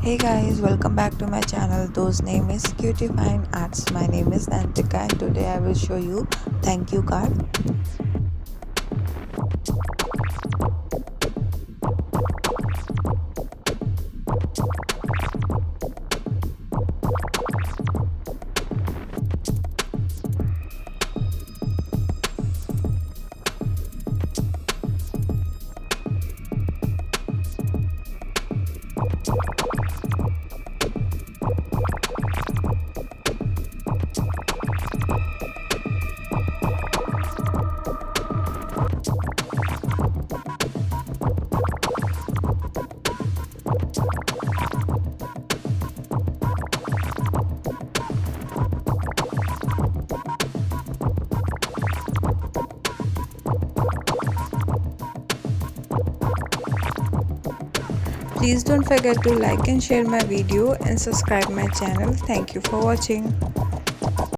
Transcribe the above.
Hey guys, welcome back to my channel. Those name is Cutie Fine Arts. My name is Nantika and today I will show you thank you card. Please don't forget to like and share my video and subscribe my channel. Thank you for watching.